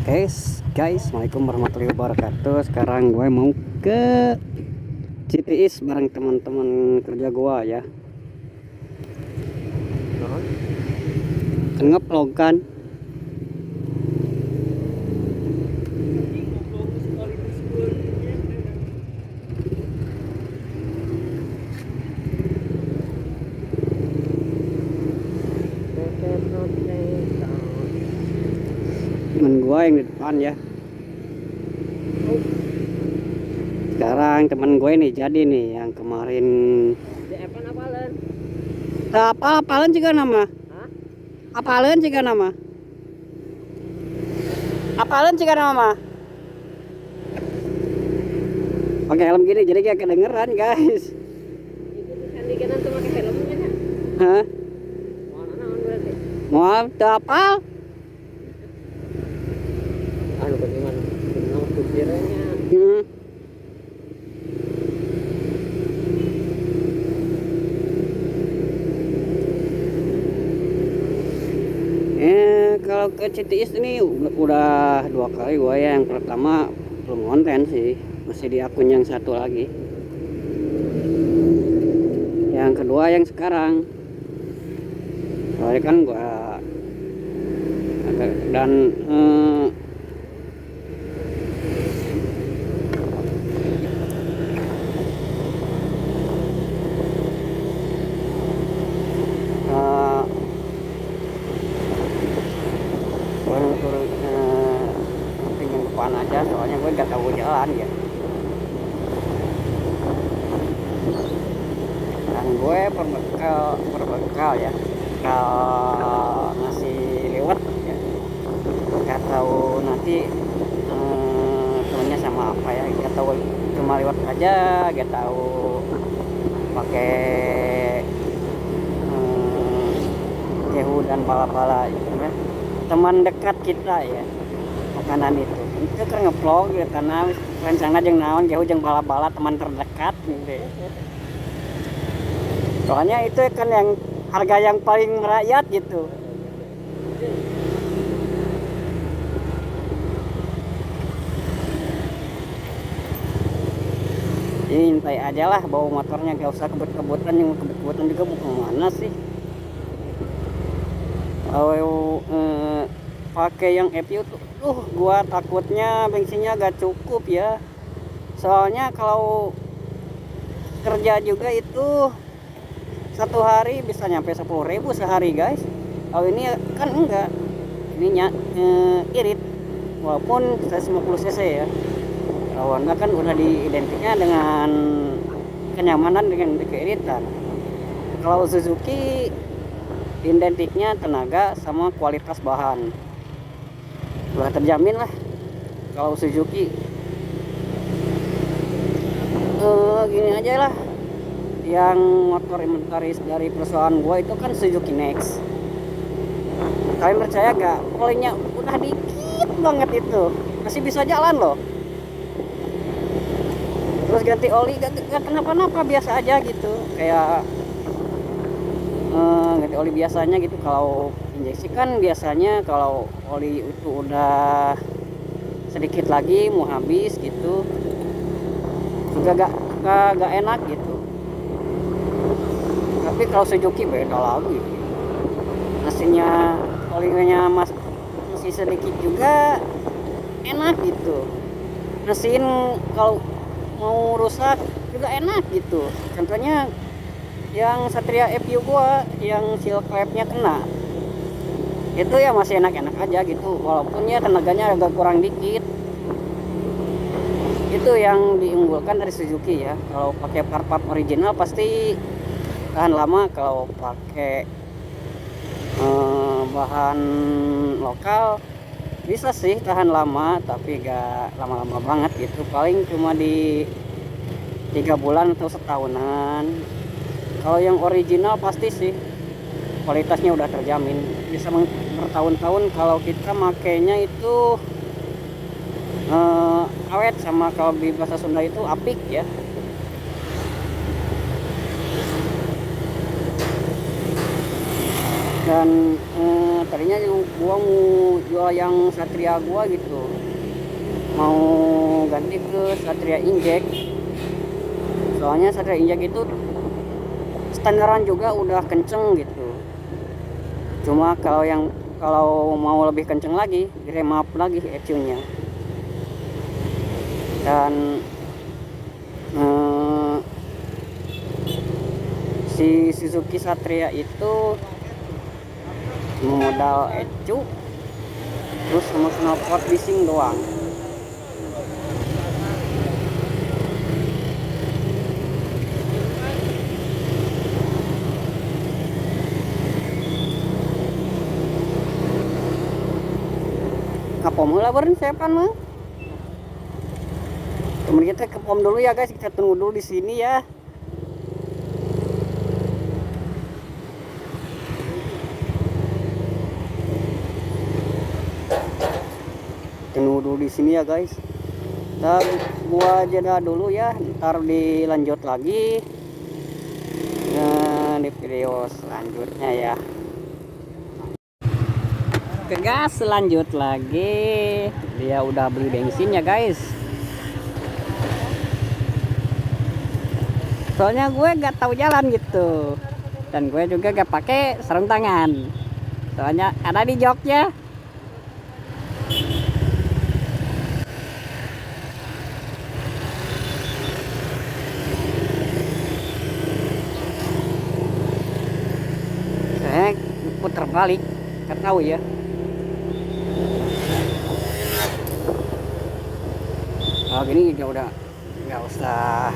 Guys, assalamualaikum warahmatullahi wabarakatuh. Sekarang gue mau ke CTIS bareng teman-teman kerja gue ya. Ngevlog kan. Temen gue yang di depan ya. Sekarang temen gue nih jadi nih yang kemarin apalan juga nama. Apalan juga nama. Apalan juga nama. Pakai helm gini jadi kayak kedengeran guys. Hah? Mau apal? Anu bagaimana? Kenal pikirannya. Kalau ke CTIS ini udah 2 kali gue ya. Yang pertama belum konten sih, masih di akun yang satu lagi. Yang kedua yang sekarang. Soalnya kan gue dan pengen depan aja soalnya gue gak tahu jalan ya. Dan gue berbekal ya, kalau ngasih lewat ya, gak tahu nanti temennya sama apa ya, gak tahu cuma lewat aja, gak tahu pakai jehu dan pala-pala gitu ya. Teman dekat kita ya makanan itu kan ngevlog ya, karena rencana jeung naon jauh jeung bala-bala teman terdekat gitu. Soalnya itu kan yang harga yang paling merakyat gitu. Intai aja lah bawa motornya, gak usah kebut-kebutan. Yang kebut-kebutan juga bukan mana sih. Kalau pakai yang EPU tuh, gua takutnya bensinnya gak cukup ya. Soalnya kalau kerja juga itu 1 hari bisa nyampe 10.000 sehari guys. Kalau ini kan enggak, ininya irit walaupun 150 cc ya. Kalau enggak kan udah diidentiknya dengan kenyamanan dengan keiritan. Kalau Suzuki identiknya tenaga sama kualitas bahan, udah terjamin lah kalau Suzuki. Gini aja lah, yang motor inventaris dari perusahaan gua itu kan Suzuki Next. Kalian percaya gak, olinya udah dikit banget itu masih bisa jalan loh. Terus ganti oli gak kenapa-napa, biasa aja gitu, kayak ganti oli biasanya gitu. Kalau injeksi kan biasanya kalau oli itu udah sedikit lagi mau habis gitu juga gak enak gitu. Tapi kalau Suzuki beda lagi, mesinnya olinya masih sedikit juga enak gitu. Mesin kalau mau rusak juga enak gitu. Contohnya yang Satria EPU gua yang seal clamp-nya kena itu ya masih enak-enak aja gitu, walaupun ya tenaganya agak kurang dikit. Itu yang diunggulkan dari Suzuki ya. Kalau pakai part-part original pasti tahan lama. Kalau pakai bahan lokal bisa sih tahan lama, tapi gak lama-lama banget gitu, paling cuma di 3 bulan atau setahunan. Kalau yang original pasti sih kualitasnya udah terjamin, bisa bertahun-tahun kalau kita makainya itu awet, sama kalau di bahasa Sunda itu apik ya. Dan tadinya gua mau jual yang Satria gua gitu, mau ganti ke Satria Injek. Soalnya Satria Injek itu standaran juga udah kenceng gitu. Cuma kalau mau lebih kenceng lagi, remap lagi ECU-nya. Dan si Suzuki Satria itu modal ECU terus sama knalpot bising doang. Kapom lah beren sepan mah. Temen kita ke pom dulu ya guys, kita tunggu dulu di sini ya. Tunggu dulu di sini ya guys. Ntar gua jeda dulu ya, ntar dilanjut lagi di video selanjutnya ya. Ke gas lanjut lagi. Dia udah beli bensin ya guys. Soalnya gue gak tahu jalan gitu, dan gue juga gak pakai sarung tangan. Soalnya ada di joknya. Saya putar balik, gak tahu ya. Oh gini juga udah nggak usah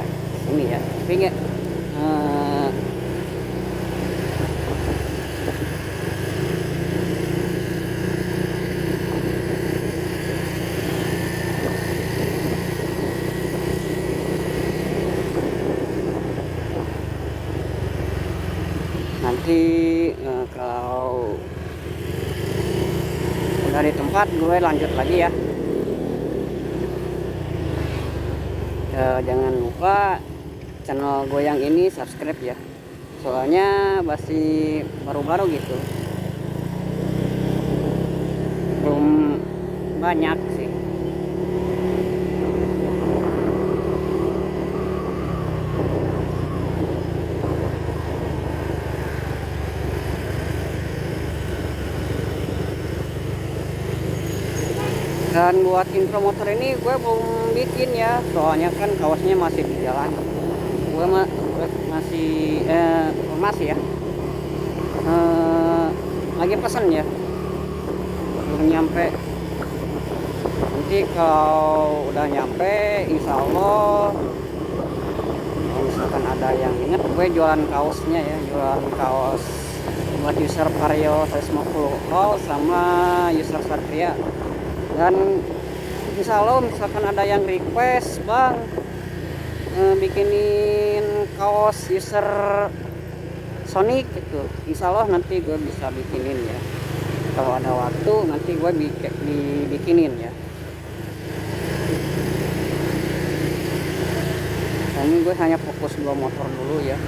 ini ya, tapi nggak nanti kalau udah di tempat gue lanjut lagi ya. Jangan lupa channel gue yang ini subscribe ya, soalnya masih baru-baru gitu, belum banyak sih. Dan buat intro motor ini gue belum bikin ya, soalnya kan kaosnya masih di jalan. Gue masih ya, lagi pesen ya, belum nyampe. Nanti kalau udah nyampe, insya Allah kalau misalkan ada yang inget, gue jualan kaosnya ya, jualan kaos buat user Vario 150 volt sama user Satria. Dan insya Allah misalkan ada yang request, bang bikinin kaos user Sonic gitu, insya Allah nanti gue bisa bikinin ya. Kalau ada waktu nanti gue dibikinin ya. Dan ini gue hanya fokus 2 motor dulu ya,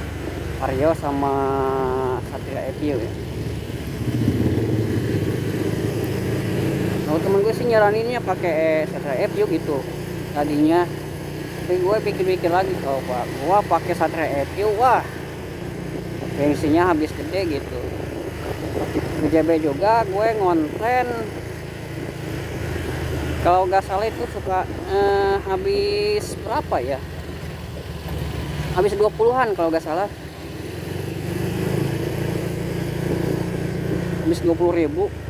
Vario sama Satria EPU ya. Kalau temen gue sih nyaraninnya pakai Satria EPU gitu tadinya, tapi gue pikir-pikir lagi, kalau gue pakai Satria EPU, wah bensinnya habis gede gitu. BJB juga gue ngonten, kalau gak salah itu suka habis berapa ya, habis 20-an kalau gak salah, habis 20.000.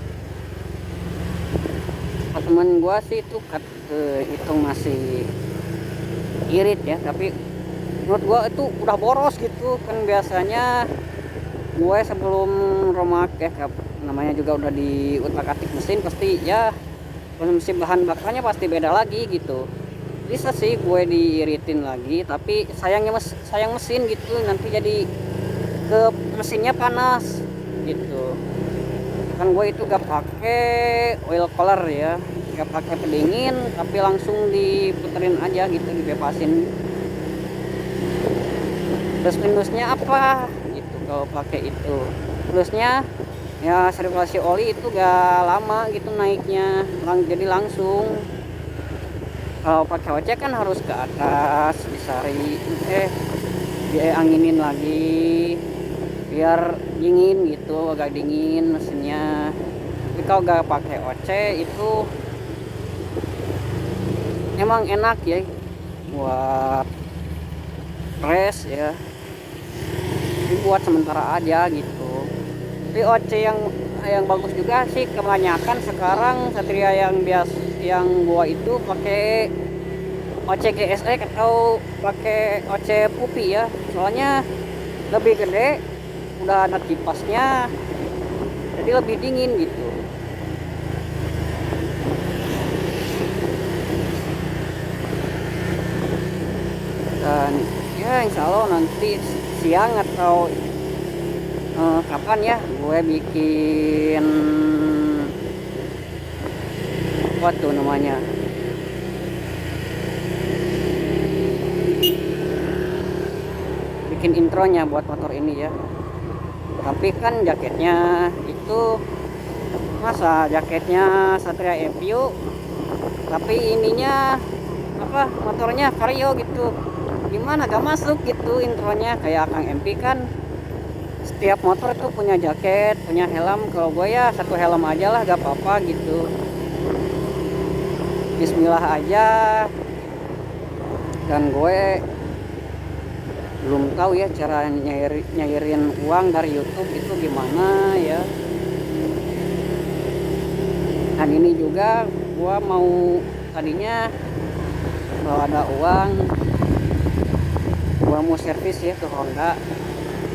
Temen gua sih itu hitung masih irit ya, tapi menurut gua itu udah boros gitu kan. Biasanya gue sebelum romak ya, namanya juga udah diutak-atik mesin, pasti ya konsumsi bahan bakarnya pasti beda lagi gitu. Bisa sih gue diiritin lagi, tapi sayang mesin gitu, nanti jadi ke mesinnya panas gitu kan. Gue itu gak pakai oil cooler ya, gak pakai pendingin, tapi langsung diputerin aja gitu, dibebasin. Plus minusnya apa gitu kalau pakai itu? Plusnya ya sirkulasi oli itu gak lama gitu naiknya, jadi langsung. Kalau pakai OC kan harus ke atas disari, dianginin lagi biar dingin gitu, agak dingin mesinnya. Tapi kalau gak pakai OC itu emang enak ya buat press ya, tapi buat sementara aja gitu. Tapi OC yang bagus juga sih, kebanyakan sekarang Satria yang yang gua itu pakai OC GSE atau pakai OC Pupi ya, soalnya lebih gede, udah ada kipasnya, jadi lebih dingin gitu. Dan ya insya Allah nanti siang atau kapan ya gue bikin apa tuh namanya, bikin intronya buat motor ini ya. Tapi kan jaketnya itu, masa jaketnya Satria FU tapi ininya apa, motornya Vario gitu, gimana gak masuk gitu intronya. Kayak Kang MP kan setiap motor itu punya jaket, punya helm. Kalau gue ya satu helm aja lah, gak apa-apa gitu, bismillah aja. Dan gue belum tahu ya cara nyairin uang dari YouTube itu gimana ya. Dan ini juga gue mau, tadinya kalau ada uang gue mau servis ya ke Honda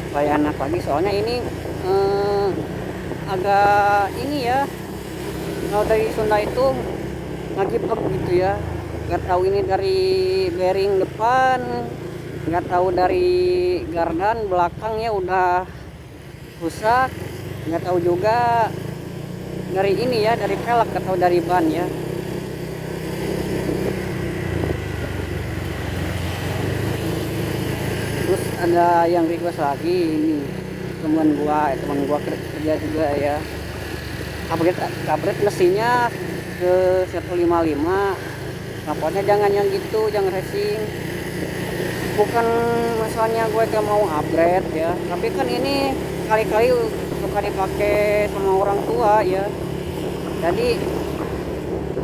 supaya enak lagi, soalnya ini agak ini ya, kalau dari Sunda itu ngagipek gitu ya. Gak tahu ini dari bearing depan, gak tahu dari gardan belakang ya udah rusak, gak tahu juga dari ini ya, dari pelek atau dari ban ya. Terus ada yang request lagi, ini teman gua kerja juga ya, kabret mesinnya ke 155, rapotnya jangan yang gitu, jangan racing. Bukan masalahnya gue gak mau upgrade ya, tapi kan ini kali-kali suka dipakai sama orang tua ya, jadi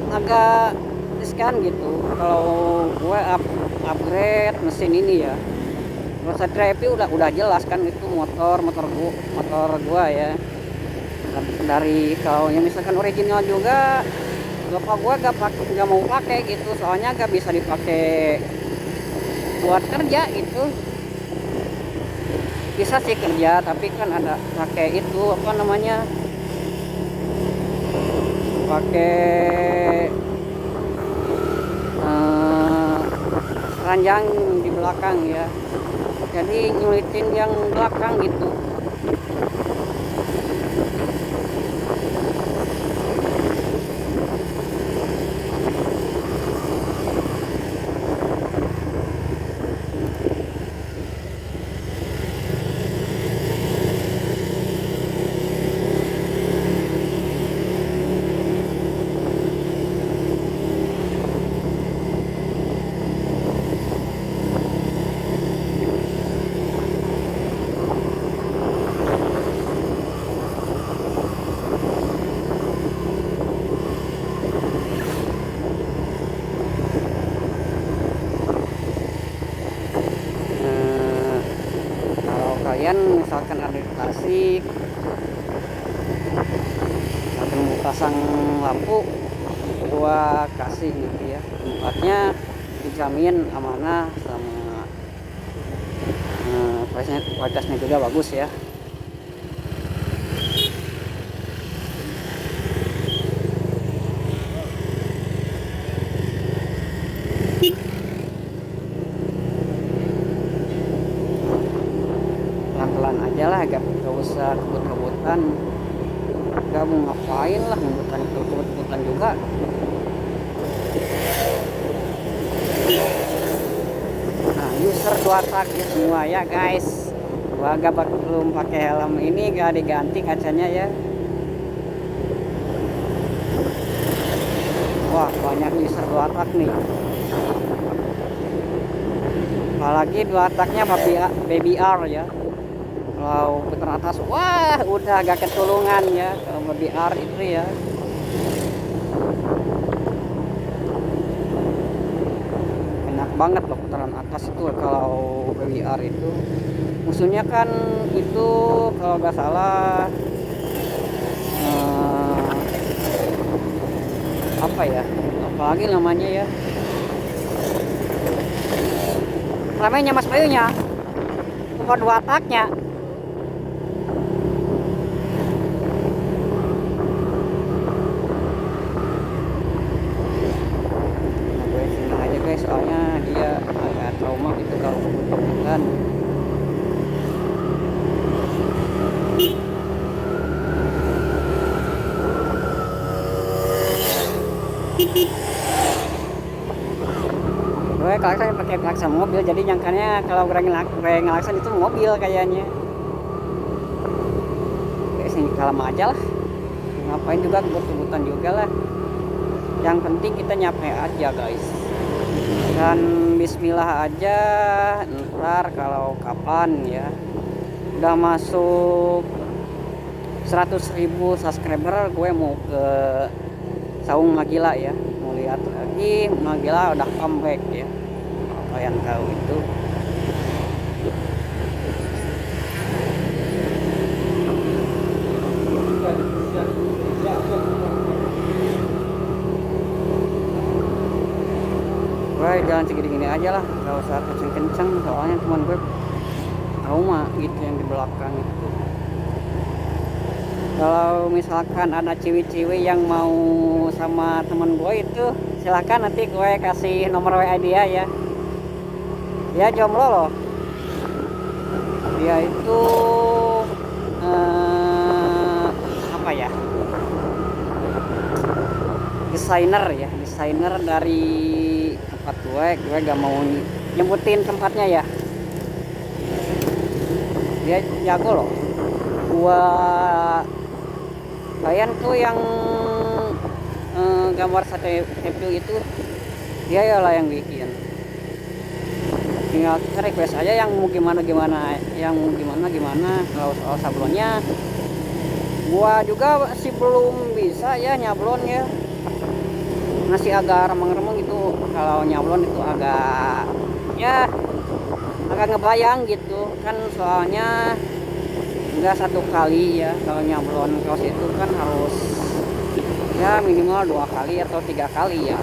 agak riskan gitu kalau gue upgrade mesin ini ya. Kalau Satria FU udah jelas kan itu motor gua ya. Dari kalau yang misalkan original juga bapak gua gak mau pakai gitu, soalnya gak bisa dipakai buat kerja gitu. Bisa sih kerja, tapi kan ada pakai itu apa namanya, pakai ranjang di belakang ya, jadi nyulitin yang belakang gitu. Kalian misalkan ada di Tasik, misalkan mau pasang lampu, gua kasih gitu ya, tempatnya dijamin amanah sama kualitasnya juga bagus ya. Pelan-pelan aja lah, gak usah kebut-kebutan. Gak mau ngapain lah kebut-kebutan juga. Nah, user 2 tak ya semua ya guys. Gua belum pakai helm ini, gak diganti kacanya ya. Wah, banyak user 2 tak nih. Apalagi 2 taknya baby R ya. Kalau putar atas, wah udah agak ketulungan ya. Kalau baby R itu ya. Enak banget loh putaran atas itu kalau baby R itu. Musuhnya kan itu kalau nggak salah apa ya, apalagi namanya ya, ramainya Mas Bayunya bukan 2 taknya. Nah, gue sini aja guys, soalnya dia agak trauma gitu kalau kebut-kebutan. Gue klakson pakai klakson mobil, jadi nyangkanya kalau gue ngelakson itu mobil kayaknya. Kayak sini kalem aja lah, ngapain juga kebut-kebutan juga lah. Yang penting kita nyampe aja guys, dan bismillah aja. Ntar kalau kapan ya udah masuk 100.000 subscriber, gue mau ke Saung Magila ya, mau lihat lagi Magila udah comeback ya, kalian tahu itu. Gue jalan segini-gini aja lah, gak usah kenceng-kenceng, soalnya teman gue trauma gitu yang di belakang itu. Kalau misalkan ada ciwi-ciwi yang mau sama temen gue itu, silahkan nanti gue kasih nomor WA dia ya. Dia jomblo loh. Dia itu apa ya? Desainer ya, desainer dari tempat gue gak mau nyebutin tempatnya ya. Dia jago loh. Gua kalian tuh yang gambar sate CPU itu dia ya lah yang bikin. Tinggal kita request aja yang mau gimana kalau soal sablonnya. Gua juga masih belum bisa ya nyablon ya, masih agak remeng-remeng gitu. Kalau nyablon itu agak ngebayang gitu kan, soalnya enggak satu kali ya. Kalau nyablon kaos itu kan harus ya minimal 2 kali atau 3 kali ya,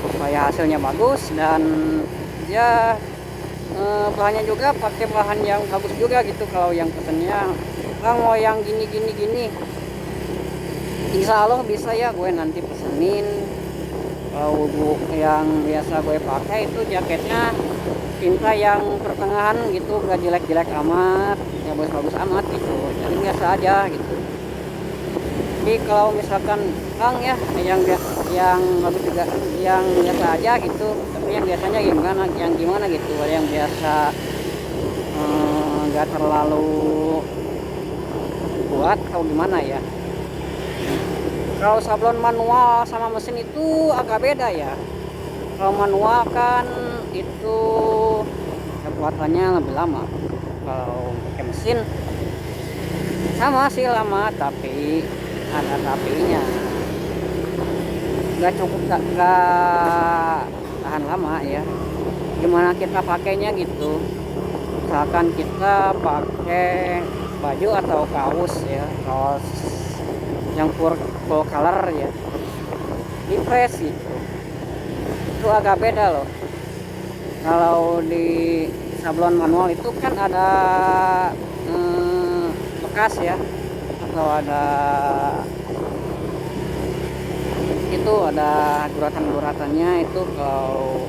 supaya hasilnya bagus. Dan ya bahannya juga pakai bahan yang bagus juga gitu. Kalau yang pesennya bang mau yang gini insya Allah bisa ya, gue nanti pesenin. Kalau yang biasa gue pakai itu jaketnya tinta yang pertengahan gitu, gak jelek-jelek amat ya, bagus-bagus amat gitu, jadi biasa aja gitu. Jadi kalau misalkan bang ya yang bagus juga yang biasa aja gitu, tapi yang biasanya gimana gitu, yang biasa nggak terlalu kuat atau gimana ya. Kalau sablon manual sama mesin itu agak beda ya. Kalau manual kan itu kekuatannya lebih lama. Kalau pakai mesin sama sih lama, tapi ada tapinya. Nggak cukup, nggak tahan lama ya. Gimana kita pakainya gitu. Misalkan kita pakai baju atau kaos ya, kaos yang full color ya, di press gitu, itu agak beda loh. Kalau di sablon manual itu kan ada bekas ya, atau ada itu ada guratan-guratannya itu. Kalau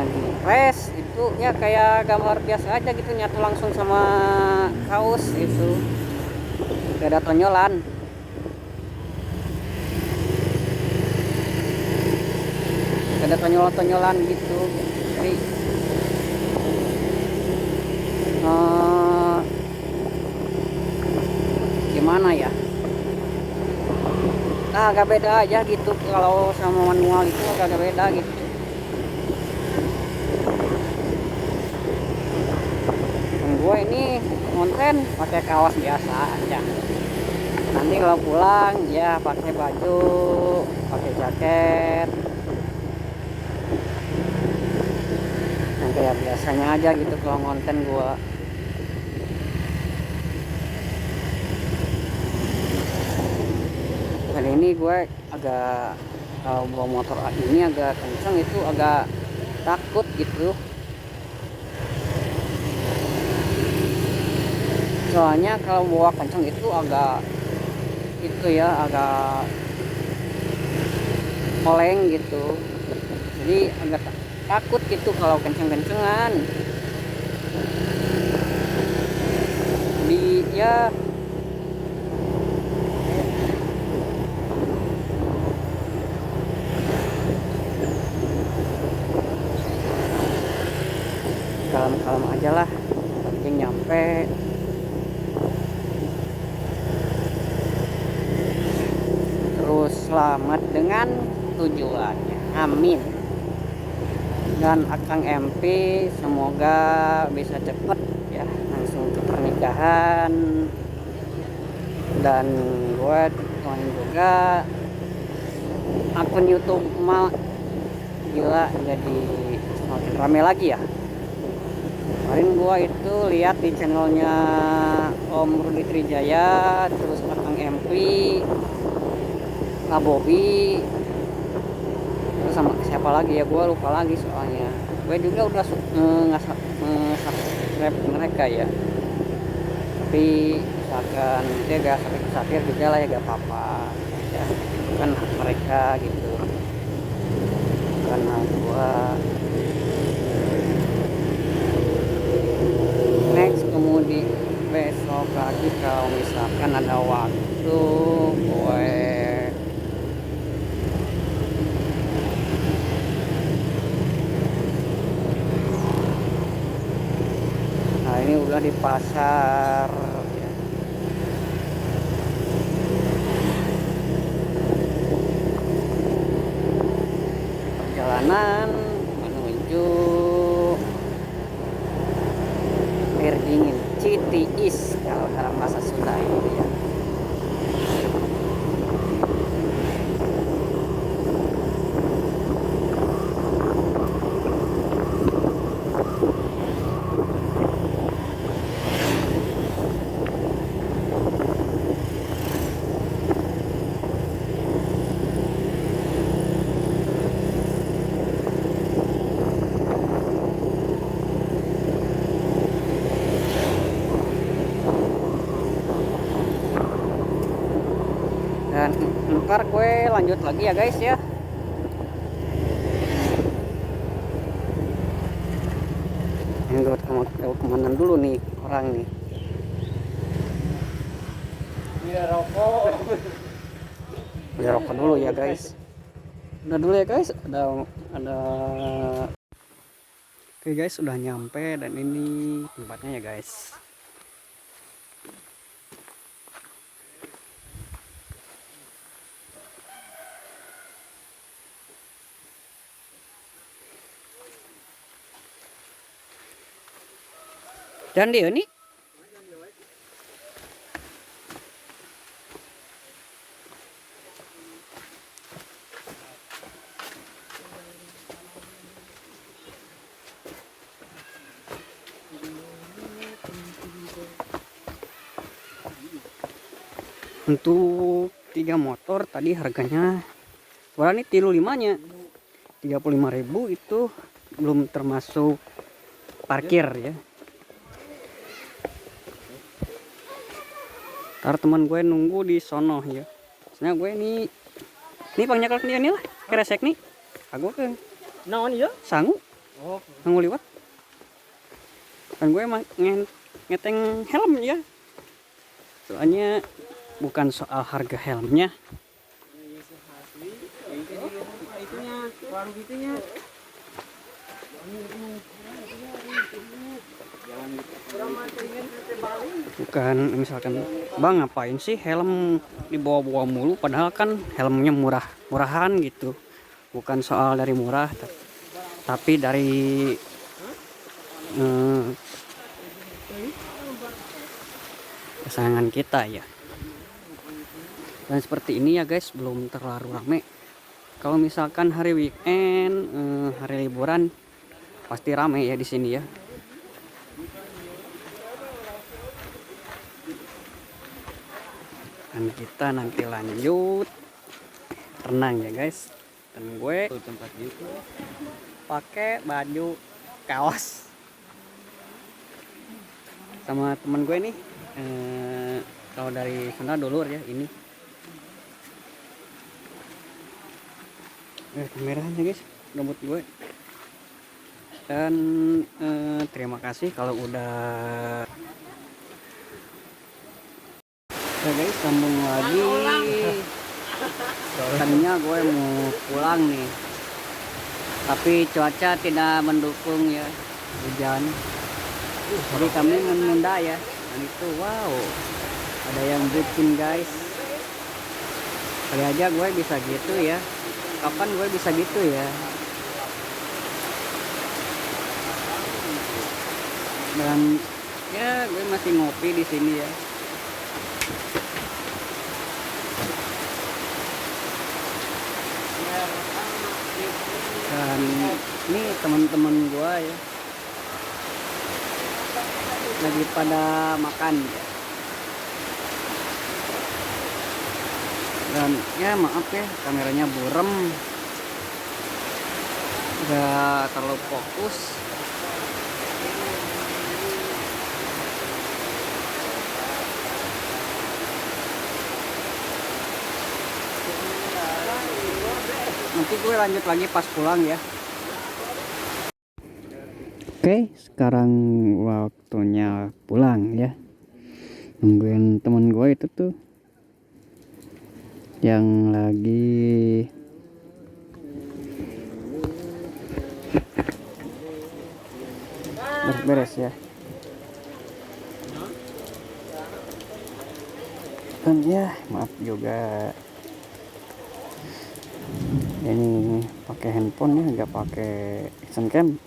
di press itu ya kayak gambar biasa aja gitu, nyatu langsung sama kaos itu, gak ada tonyolan. Gak ada tonyolan-tonyolan gitu. Jadi gimana ya, Nah, agak beda aja gitu, kalau sama manual itu agak beda gitu. Dan gue ini konten pakai kaos biasa aja. Nanti kalau pulang ya pakai baju, pakai jaket, yang kayak biasanya aja gitu kalau konten gue. Dan ini gue agak, kalau bawa motor ini agak kencang itu agak takut gitu. Soalnya kalau bawa kencang itu agak itu ya, agak oleng gitu. Jadi agak takut gitu kalau kenceng-kencengan. Di ya kalem-kalem aja lah, yang penting nyampe. Terus selamat dengan tujuannya, amin. Dan Akang MP semoga bisa cepet ya langsung ke pernikahan. Dan gue doain juga akun YouTube mal gila jadi semakin rame lagi ya. Kemarin gua itu lihat di channelnya Om Rudi Trijaya, terus Akang MP, Kak Bobby, terus sama siapa lagi ya, gua lupa lagi soalnya. Gue juga udah subscribe mereka ya. Tapi misalkan dia gak sakit juga lah ya, gak apa-apa ya, itu kan hak mereka gitu, karena gua. Next kemudian besok lagi kalau misalkan ada waktu gue nah ini udah di pasar ya. Perjalanan menuju air dingin Citiis kalau dalam bahasa Sunda itu ya. Dan ntar gue lanjut lagi ya guys ya. Yang gue kemana dulu nih orang nih. Iya rokok. Udah rokok dulu ya guys. Udah dulu ya guys. Ada. Oke guys, udah nyampe dan ini tempatnya ya guys. Dan dia nih untuk 3 motor tadi harganya wah ini tilu 5-nya 35.000, itu belum termasuk parkir ya. Ntar teman gue nunggu di sono ya. Soalnya gue ini pangjak dia nih lah keresek nih. Aku ke Naon ya? sangu Oh, liwat. Dan gue emang ngeteng helm ya. Soalnya bukan soal harga helmnya. itunya warung itunya. Bukan misalkan bang ngapain sih helm dibawa-bawa mulu, padahal kan helmnya murahan gitu. Bukan soal dari murah, tapi dari eh, kesayangan kita ya. Dan seperti ini ya guys, belum terlalu rame. Kalau misalkan hari weekend, hari liburan, pasti rame ya di sini ya. Dan kita nanti lanjut renang ya guys. Dan gue tempat itu pakai baju kaos sama teman gue nih. Kalau dari Sunda dulur ya ini. Kameranya guys, rambut gue. Dan terima kasih kalau udah. Oke guys, sambung lagi. Tadinya gue mau pulang nih, tapi cuaca tidak mendukung ya, hujan. Jadi kami menunda ya. Dan itu wow, ada yang bikin guys. Kali aja gue bisa gitu ya. Kapan gue bisa gitu ya? Dan ya gue masih ngopi di sini ya. Dan ini teman-teman gue ya lagi pada makan ya. Dan ya maaf ya, kameranya burem, nggak terlalu fokus. Nanti gue lanjut lagi pas pulang ya. Oke, sekarang waktunya pulang ya. Nungguin temen gue itu tuh yang lagi beres-beres ya. Dan ya maaf juga ini pakai handphone ya, nggak pakai action cam,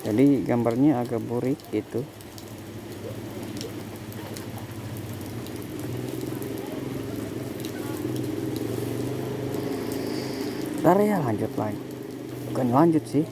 jadi gambarnya agak burik gitu. Ntar ya lanjut lagi, bukan lanjut sih.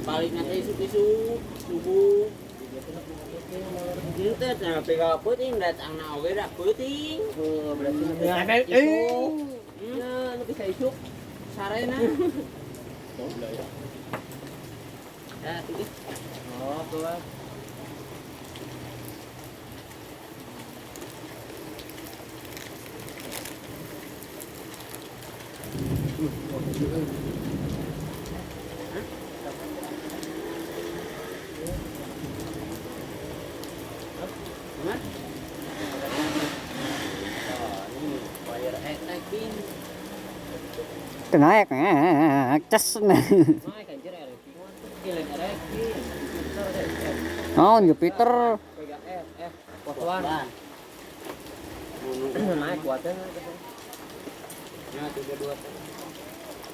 Balik nanti isu-isu subuh. Gitu teh pega puting datang na oge da puting. Berarti ya nu bisa isuk sarena. Ya, tuh. Oh, tuh. Naik cas oh Jupiter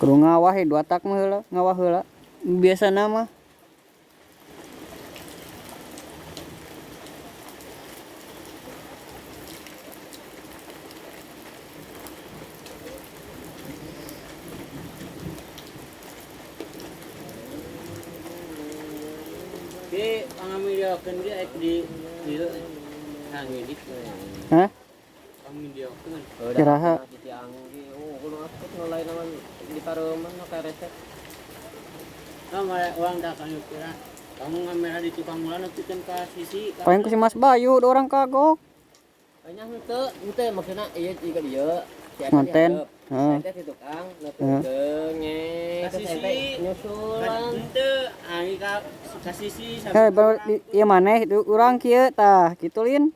kudu ngawahi 2 tak mah heula, ngawah heula biasa nama. Di pangamiliokeun dia di dieu ngedit. Hah? Pangamiliokeun. Kiraha Yang oh kudu akut nolai naman di pareuman ka resep. Urang da kan kira kamu ngamera di tukang mula nepikeun ka sisi. paling ku si Mas Bayu, ada orang kagok. Hanya henteu maksudna ieu juga dia. Konten. Heeh. Saya teh tukang neuteung ngeng. Kasih nyusulan. Henteu ai kasih si Ieu maneh itu urang kieu tah kitu Lin.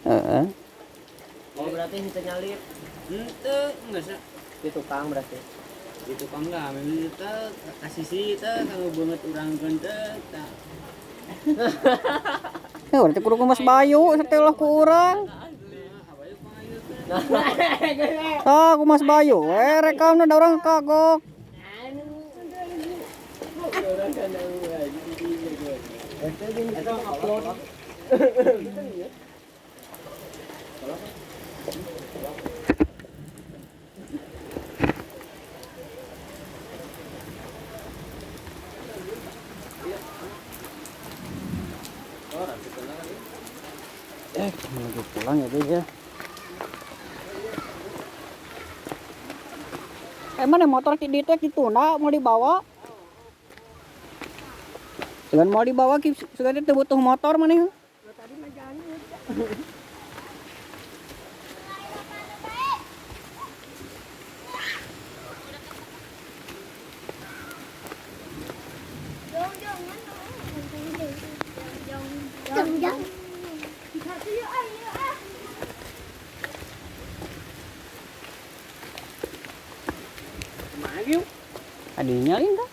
Heeh. Oh berarti henteu nyalip. Henteu geus di tukang berarti. Di tukang lah memang teh kasih si teh kanggo beungeut urang teh tah. Berarti kudu ku Mas Bayu setelah ku urang. Ah, ku Mas Bayu we rekamna da urang kagok. Menuju pulang ya guys ya. Mana motor di teh kituna mau dibawa? Dengan mau dibawa sudah teh butuh motor maneh. Tadi mah jangan. Adinya Linda.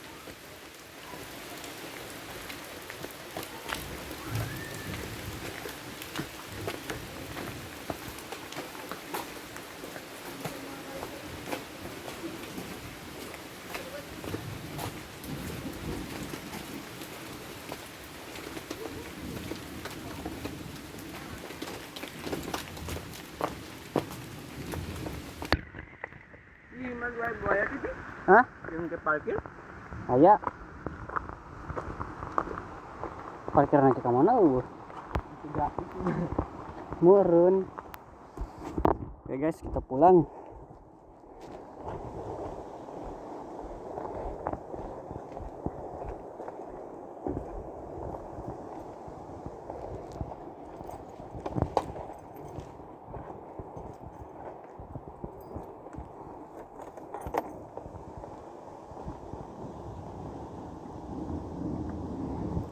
Hah? Yang ke parkir? Aya. Parkiran ke mana lu? Murun. Oke guys, kita pulang.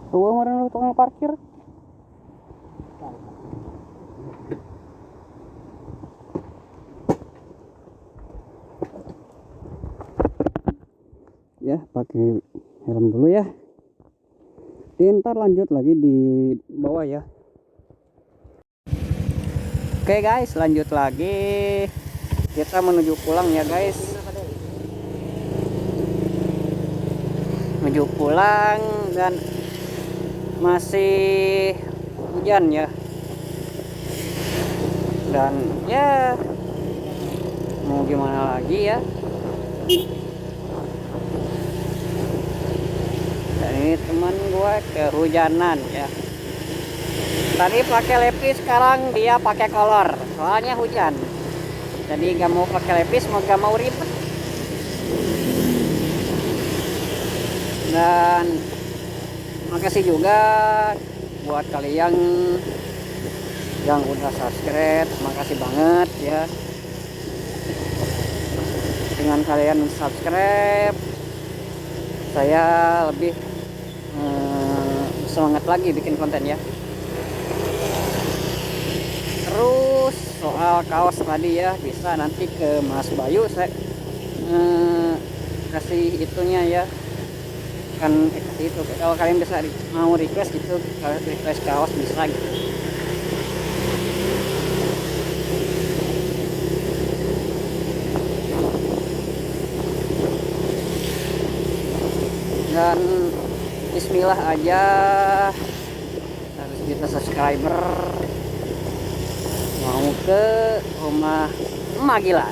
Tuh kemarin lu tukang parkir. Ya, pakai helm dulu ya. Ntar lanjut lagi di bawah ya. Oke guys, lanjut lagi. Kita menuju pulang ya guys. Menuju pulang dan masih hujan ya, dan ya mau gimana lagi ya. Dan ini teman gue kehujanan ya, tadi pakai lepis, sekarang dia pakai kolor soalnya hujan, jadi gak mau pakai lepis, gak mau ribet. Dan makasih juga buat kalian yang udah subscribe, makasih banget ya. Dengan kalian subscribe, saya lebih semangat lagi bikin konten ya. Terus soal kaos tadi ya, bisa nanti ke Mas Bayu saya kasih itunya ya. Kan itu kalau kalian bisa mau request gitu, kalau request kaos bisa gitu. Dan bismillah aja harus kita subscriber mau ke rumah Emak Gila.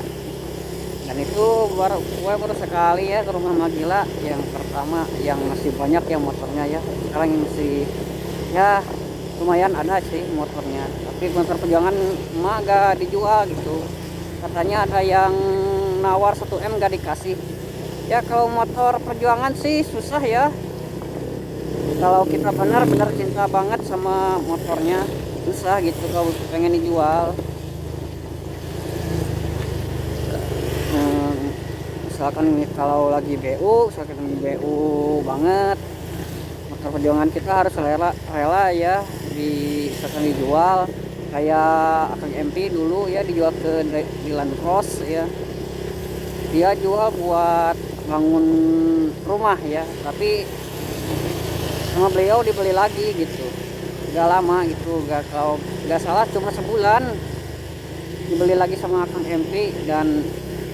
Dan itu gue baru sekali ya ke rumah Magila. Yang pertama yang masih banyak ya motornya ya, sekarang yang masih ya lumayan ada sih motornya, tapi motor perjuangan mah gak dijual gitu, katanya ada yang nawar 1M gak dikasih ya. Kalau motor perjuangan sih susah ya, kalau kita benar-benar cinta banget sama motornya susah gitu kalau pengen dijual. Misalkan kalau lagi BU, misalkan lagi BU banget, motor perjuangan kita harus rela ya misalkan dijual. Kayak Akang MP dulu ya dijual ke Dylan Cross ya, dia jual buat bangun rumah ya, tapi sama beliau dibeli lagi gitu, gak lama gitu, kalau gak salah cuma sebulan dibeli lagi sama Akang MP. Dan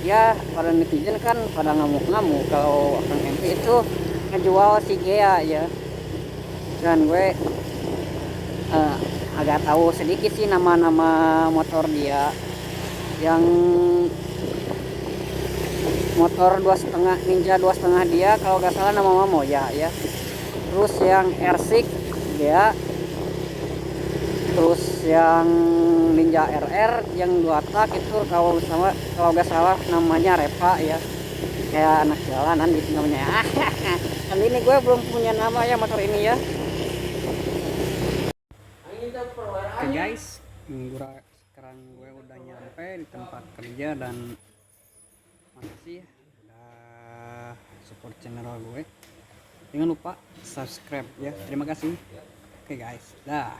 ya para netizen kan pada ngamuk-ngamuk kalau Akang MP itu ngejual si Gea ya. Dan gue agak tahu sedikit sih nama-nama motor dia. Yang motor 2,5 Ninja 2,5 dia kalau gak salah nama Moya ya. Terus yang R6 Gea, terus yang Ninja RR yang 2 tak itu kalau gak salah namanya Repa ya, kayak anak jalanan gitu namanya. Kali ini gue belum punya nama ya motor ini ya. Oke guys, sekarang gue udah nyampe di tempat kerja, dan makasih ya udah support channel gue. Jangan lupa subscribe ya, terima kasih. Oke guys, dah.